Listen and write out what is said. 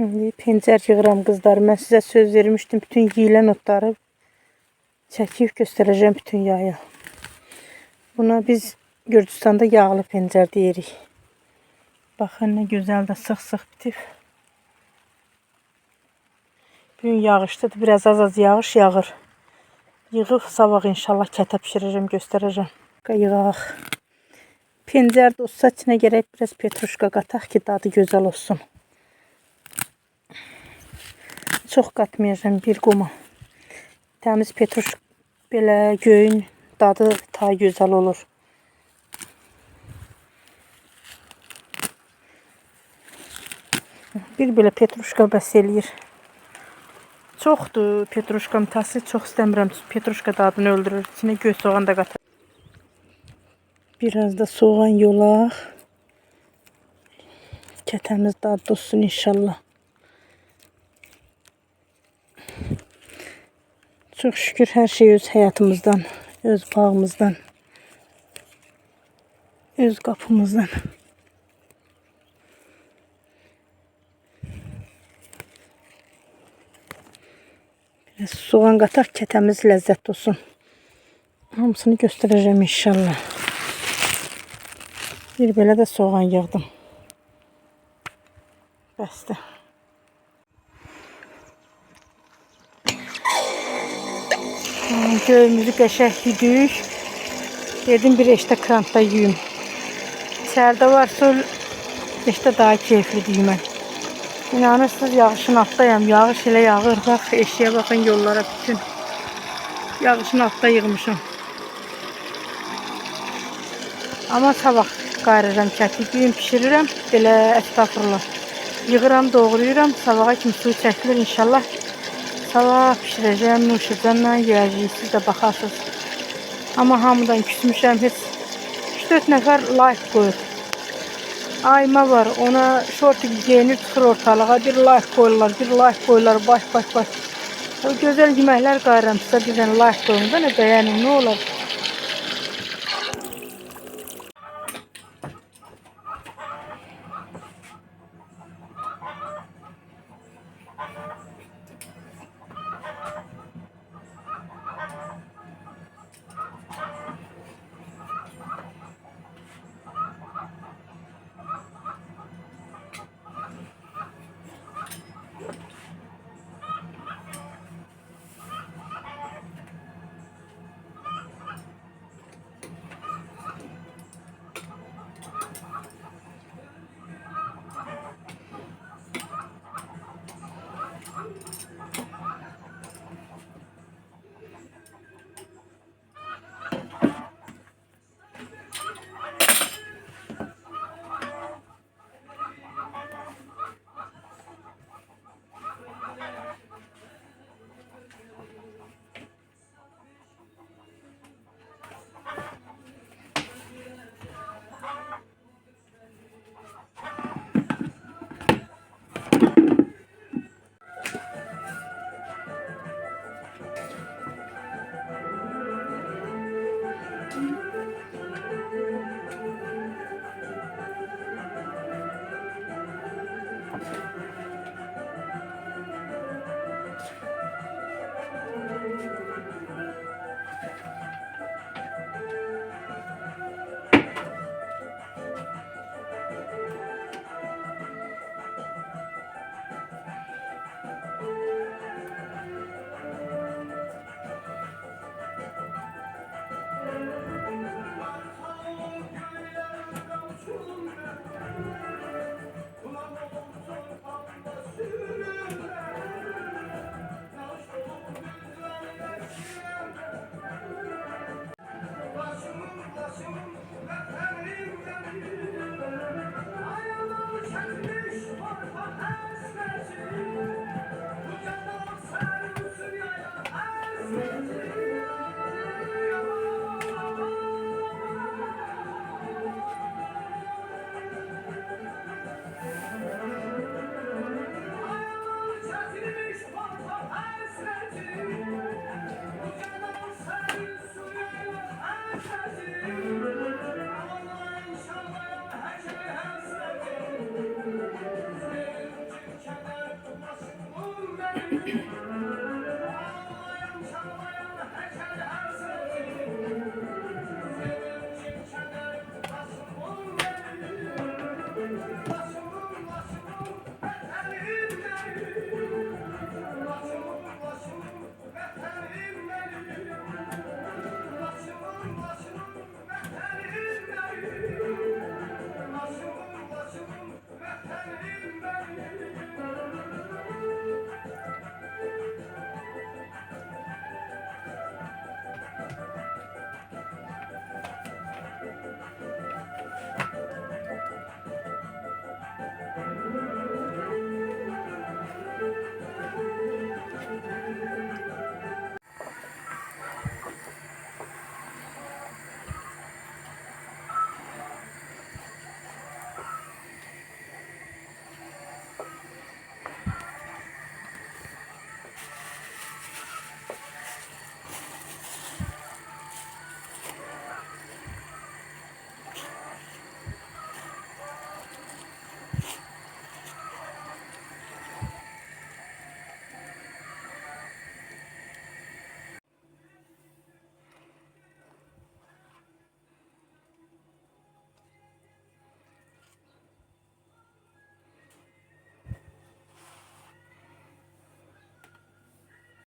Şimdi pencər yığıram qızlar. Mən sizə söz vermişdim. Bütün yeyilən otları çəkib göstərəcəm bütün yaya. Buna biz Gürcüstanda yağlı pencər deyirik. Baxın nə gözəl də sıx-sıx bitib. Bugün yağışlıdır. Biraz az yağış yağır. Yığıb sabah inşallah kətə pişirəcəm, göstərəcəm. Yığaq. Pencər dostsa içinə gərək biraz petruşka qataq ki, dadı gözəl olsun. Çox qatmayacağım, bir qoma. Təmiz petruşka belə göyün dadı ta gözəl olur. Bir belə petruşka bəs eləyir. Çoxdur petruşkam tası, çox istəmirəm. Petruşka dadını öldürür. İçinə göy soğan da qatır. Biraz da soğan yolaq. Kətəmiz dadlı olsun inşallah. Çox şükür hər şey öz həyatımızdan, öz bağımızdan, öz qapımızdan. Biraz soğan qataq, kətəmiz ləzzətli olsun. Hamısını göstərəcəm inşallah. Bir belə də soğan yığdım. Bəsdir. Göyümüzü qəşəng yuduq. Dedim bir eşdə krantda yuyum. İçəridə varsa eşdə daha keyiflidir yumən. İnanırsınız yağışın altdayam. Yağış elə yağır. Bax eşiyə baxın, yollara bütün. Yağışın altda yığmışam. Ama sabah qarıram çəkib, gün pişirirəm. Belə əstəğfurullah. Yığıram, doğrayıram. Sabaha kimi suyu çəkilir inşallah. Sabah pişirəcəm, nuşucanla yiyəcəyik. Siz də baxarsınız. Ama hamıdan küsmüşəm. Heç 3-4 nəfər like qoyur. Ayma var. Ona şortu geyinir, çıxır ortalığa. Bir like qoyurlar, bir like qoyurlar. Baş. O gözəl yeməklər qarıram. Sizə bir dənə like qoyun da, nə bəyənin, nə olar?